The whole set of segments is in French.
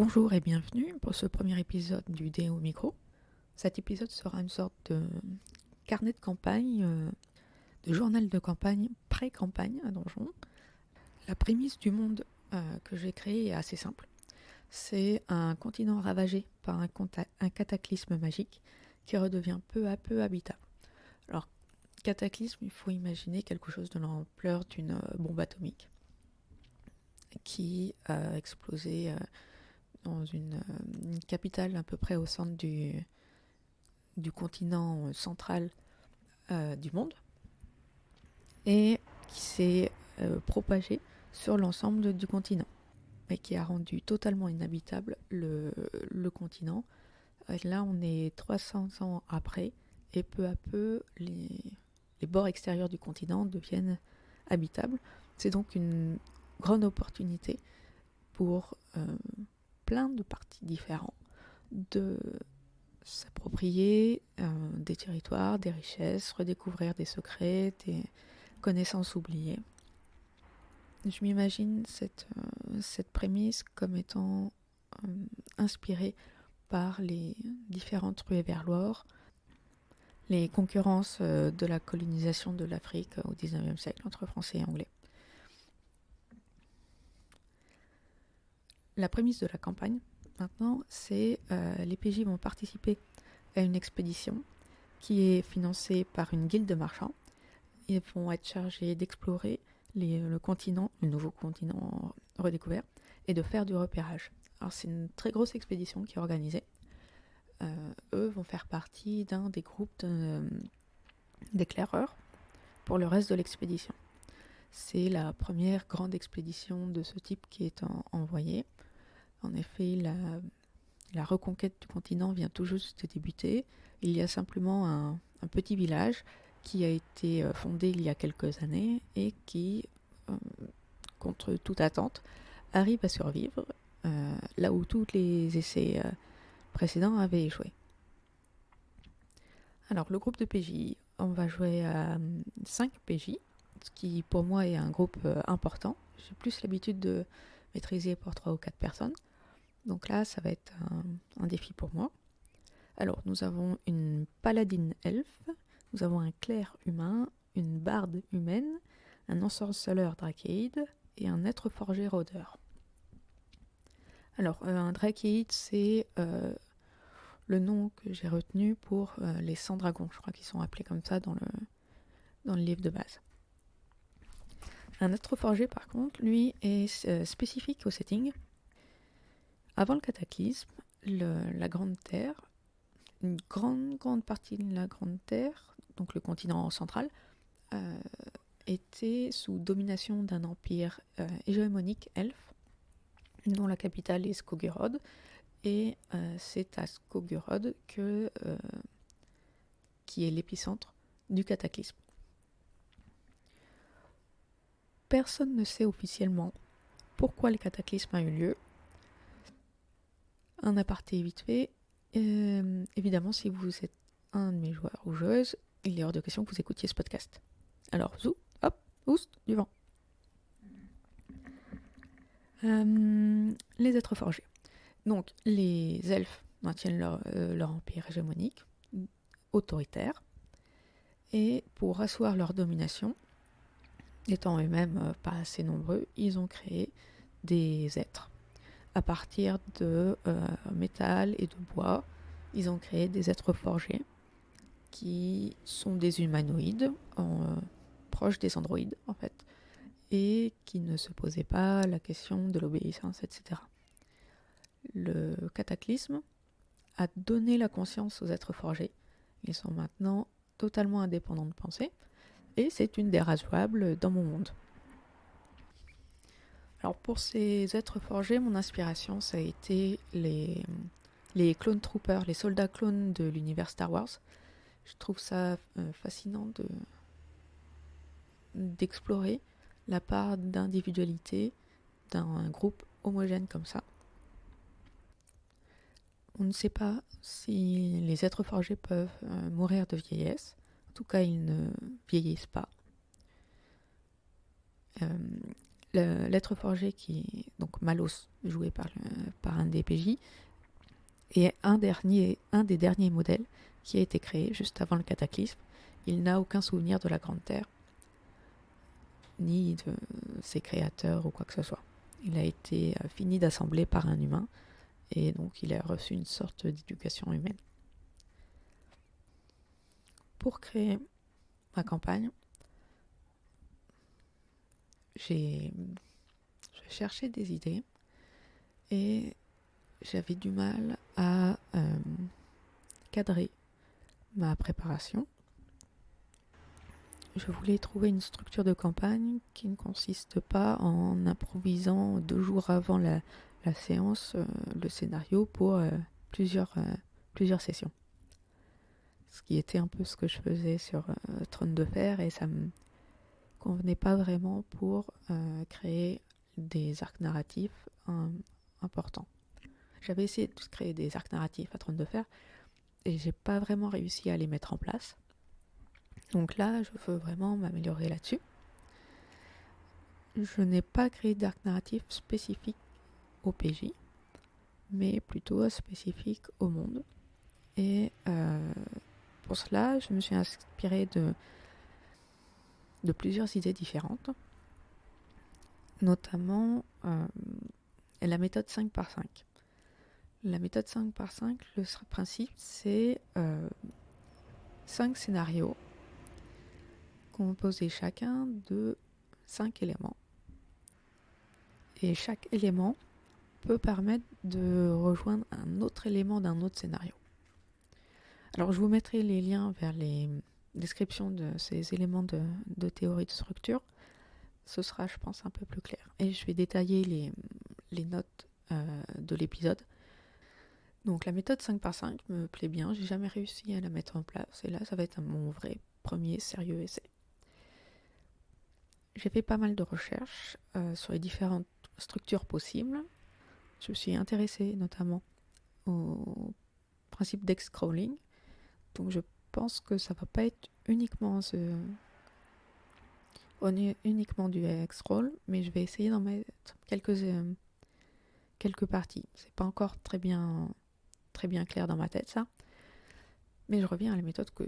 Bonjour et bienvenue pour ce premier épisode du Dé au micro. Cet épisode sera une sorte de carnet de campagne, de journal de campagne, pré-campagne à Donjon. La prémisse du monde que j'ai créé est assez simple. C'est un continent ravagé par un cataclysme magique qui redevient peu à peu habitable. Alors, cataclysme, il faut imaginer quelque chose de l'ampleur d'une bombe atomique qui a explosé dans une capitale à peu près au centre du continent central du monde et qui s'est propagé sur l'ensemble du continent et qui a rendu totalement inhabitable le continent. Et là, on est 300 ans après et peu à peu, les bords extérieurs du continent deviennent habitables. C'est donc une grande opportunité pour plein de parties différentes de s'approprier des territoires, des richesses, redécouvrir des secrets, des connaissances oubliées. Je m'imagine cette prémisse comme étant inspirée par les différentes ruées vers l'or, les concurrences de la colonisation de l'Afrique au XIXe siècle entre Français et Anglais. La prémisse de la campagne, maintenant, c'est les PJ vont participer à une expédition qui est financée par une guilde de marchands. Ils vont être chargés d'explorer le nouveau continent redécouvert, et de faire du repérage. Alors c'est une très grosse expédition qui est organisée. Eux vont faire partie d'un des groupes d'éclaireurs pour le reste de l'expédition. C'est la première grande expédition de ce type qui est envoyée. En effet, la reconquête du continent vient tout juste de débuter. Il y a simplement un petit village qui a été fondé il y a quelques années et qui, contre toute attente, arrive à survivre là où tous les essais précédents avaient échoué. Alors, le groupe de PJ, on va jouer à 5 PJ, ce qui pour moi est un groupe important. J'ai plus l'habitude de maîtriser pour 3 ou 4 personnes. Donc là, ça va être un défi pour moi. Alors, nous avons une paladine elfe, nous avons un clerc humain, une barde humaine, un ensorceleur drachéide et un être forgé rôdeur. Alors, un drachéide, c'est le nom que j'ai retenu pour les 100 dragons. Je crois qu'ils sont appelés comme ça dans le livre de base. Un être forgé, par contre, lui, est spécifique au setting. Avant le cataclysme, la Grande Terre, une grande partie de la Grande Terre, donc le continent central, était sous domination d'un empire hégémonique elfe, dont la capitale est Skoggerod, et c'est à Skoggerod qui est l'épicentre du cataclysme. Personne ne sait officiellement pourquoi le cataclysme a eu lieu. Un aparté vite fait, évidemment, si vous êtes un de mes joueurs ou joueuses, il est hors de question que vous écoutiez ce podcast. Alors, zou, hop, oust, du vent. Les êtres forgés. Donc, les elfes maintiennent leur empire hégémonique, autoritaire, et pour asseoir leur domination, étant eux-mêmes pas assez nombreux, ils ont créé des êtres. À partir de métal et de bois, ils ont créé des êtres forgés qui sont des humanoïdes, proches des androïdes en fait, et qui ne se posaient pas la question de l'obéissance, etc. Le cataclysme a donné la conscience aux êtres forgés. Ils sont maintenant totalement indépendants de pensée, et c'est une des races jouables dans mon monde. Alors pour ces êtres forgés, mon inspiration, ça a été les clone troopers, les soldats clones de l'univers Star Wars. Je trouve ça fascinant d'explorer la part d'individualité d'un groupe homogène comme ça. On ne sait pas si les êtres forgés peuvent mourir de vieillesse. En tout cas, ils ne vieillissent pas. l'être forgé donc Malos, joué par un des PJ, est un des derniers modèles qui a été créé juste avant le cataclysme. Il n'a aucun souvenir de la Grande Terre, ni de ses créateurs ou quoi que ce soit. Il a été fini d'assembler par un humain, et donc il a reçu une sorte d'éducation humaine. Pour créer ma campagne, j'ai cherché des idées, et j'avais du mal à cadrer ma préparation. Je voulais trouver une structure de campagne qui ne consiste pas en improvisant 2 jours avant la séance le scénario pour plusieurs sessions. Ce qui était un peu ce que je faisais sur Trône de Fer, et ça me convenait pas vraiment pour créer des arcs narratifs importants. J'avais essayé de créer des arcs narratifs à Trône de Fer et j'ai pas vraiment réussi à les mettre en place. Donc là, je veux vraiment m'améliorer là-dessus. Je n'ai pas créé d'arc narratif spécifique au PJ, mais plutôt spécifique au monde. Et pour cela, je me suis inspirée de plusieurs idées différentes, notamment la méthode 5x5. La méthode 5x5, le principe, c'est 5 scénarios composés chacun de 5 éléments. Et chaque élément peut permettre de rejoindre un autre élément d'un autre scénario. Alors je vous mettrai les liens vers les descriptions de ces éléments de théorie de structure. Ce sera, je pense, un peu plus clair. Et je vais détailler les notes de l'épisode. Donc la méthode 5x5 me plaît bien, j'ai jamais réussi à la mettre en place, et là ça va être mon vrai premier sérieux essai. J'ai fait pas mal de recherches sur les différentes structures possibles. Je me suis intéressée notamment au principe d'X-crawling, donc je pense que ça va pas être uniquement du X-crawl, mais je vais essayer d'en mettre quelques parties. C'est pas encore très bien clair dans ma tête, ça. Mais je reviens à la méthode que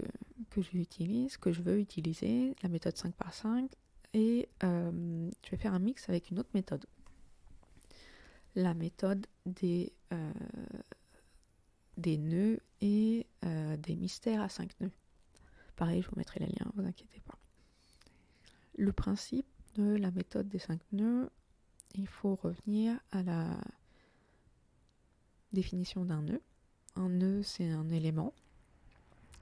j'utilise, que je veux utiliser, la méthode 5x5, et je vais faire un mix avec une autre méthode. La méthode des nœuds et des mystères à 5 nœuds. Pareil, je vous mettrai les liens, ne vous inquiétez pas. Le principe de la méthode des 5 nœuds, il faut revenir à la définition d'un nœud. Un nœud, c'est un élément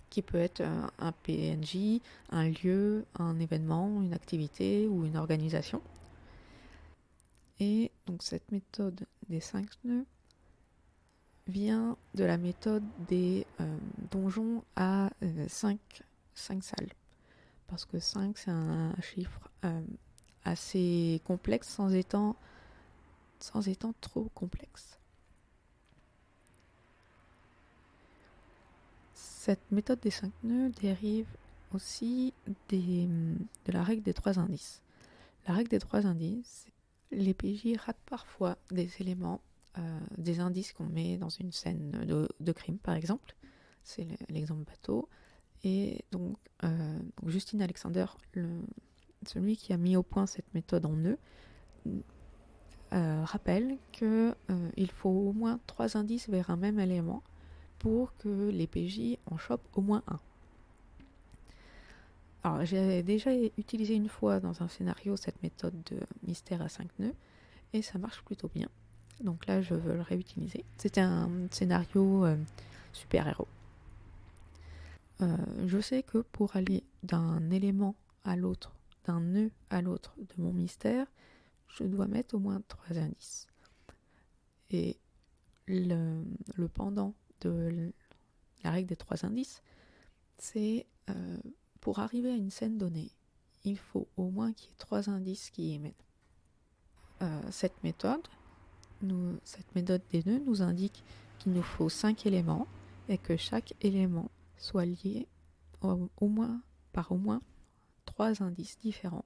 qui peut être un PNJ, un lieu, un événement, une activité ou une organisation. Et donc cette méthode des 5 nœuds vient de la méthode des donjons à 5 salles. Parce que 5, c'est un chiffre assez complexe sans étant trop complexe. Cette méthode des 5 nœuds dérive aussi de la règle des 3 indices. La règle des 3 indices, les PJ ratent parfois des éléments, des indices qu'on met dans une scène de crime par exemple. C'est l'exemple bateau. Et donc Justine Alexander, celui qui a mis au point cette méthode en nœud, rappelle qu'il faut au moins 3 indices vers un même élément pour que les PJ en chopent au moins un. Alors j'ai déjà utilisé une fois dans un scénario cette méthode de mystère à 5 nœuds et ça marche plutôt bien. Donc là je veux le réutiliser. C'était un scénario super-héros. Je sais que pour aller d'un élément à l'autre, d'un nœud à l'autre de mon mystère, je dois mettre au moins 3 indices. Et le pendant de la règle des 3 indices, c'est pour arriver à une scène donnée, il faut au moins qu'il y ait 3 indices qui y mènent. Cette méthode des nœuds nous indique qu'il nous faut 5 éléments et que chaque élément soit lié par au moins 3 indices différents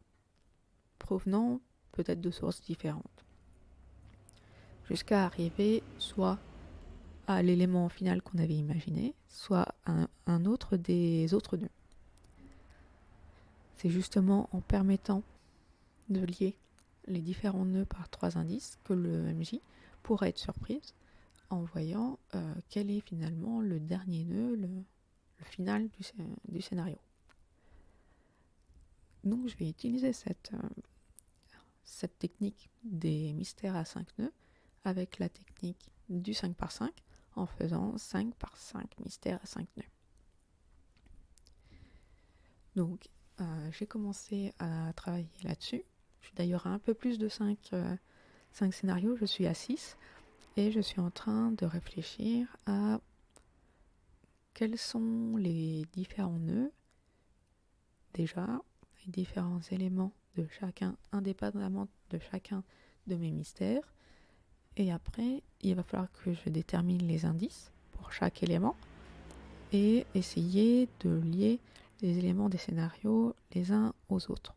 provenant peut-être de sources différentes, jusqu'à arriver soit à l'élément final qu'on avait imaginé, soit à un autre des autres nœuds. C'est justement en permettant de lier les différents nœuds par 3 indices que le MJ pourra être surprise en voyant quel est finalement le dernier nœud, le final du scénario. Donc je vais utiliser cette technique des mystères à 5 nœuds avec la technique du 5 par 5 en faisant 5 par 5 mystères à 5 nœuds. Donc j'ai commencé à travailler là-dessus. Je suis d'ailleurs à un peu plus de 5 scénarios, je suis à 6 et je suis en train de réfléchir à quels sont les différents nœuds, déjà, les différents éléments de chacun, indépendamment de chacun de mes mystères. Et après, il va falloir que je détermine les indices pour chaque élément et essayer de lier les éléments des scénarios les uns aux autres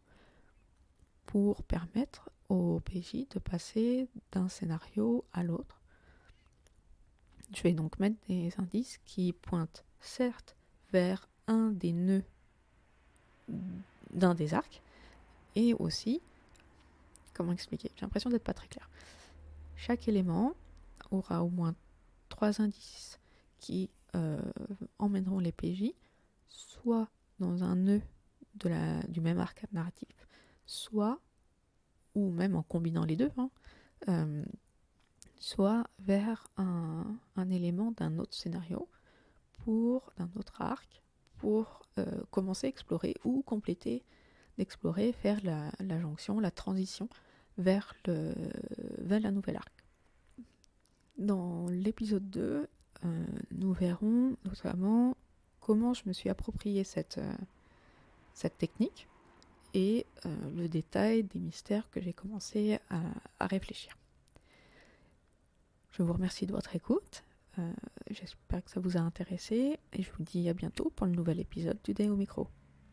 pour permettre au PJ de passer d'un scénario à l'autre. Je vais donc mettre des indices qui pointent certes vers un des nœuds d'un des arcs et aussi, comment expliquer, j'ai l'impression d'être pas très clair. Chaque élément aura au moins 3 indices qui emmèneront les PJ soit dans un nœud du même arc narratif, soit, ou même en combinant les deux, soit vers un élément d'un autre scénario, d'un autre arc, pour commencer à explorer ou compléter d'explorer, faire la jonction, la transition vers la nouvelle arc. Dans l'épisode 2, nous verrons notamment comment je me suis approprié cette technique et le détail des mystères que j'ai commencé à réfléchir. Je vous remercie de votre écoute. J'espère que ça vous a intéressé et je vous dis à bientôt pour le nouvel épisode du Dé au micro.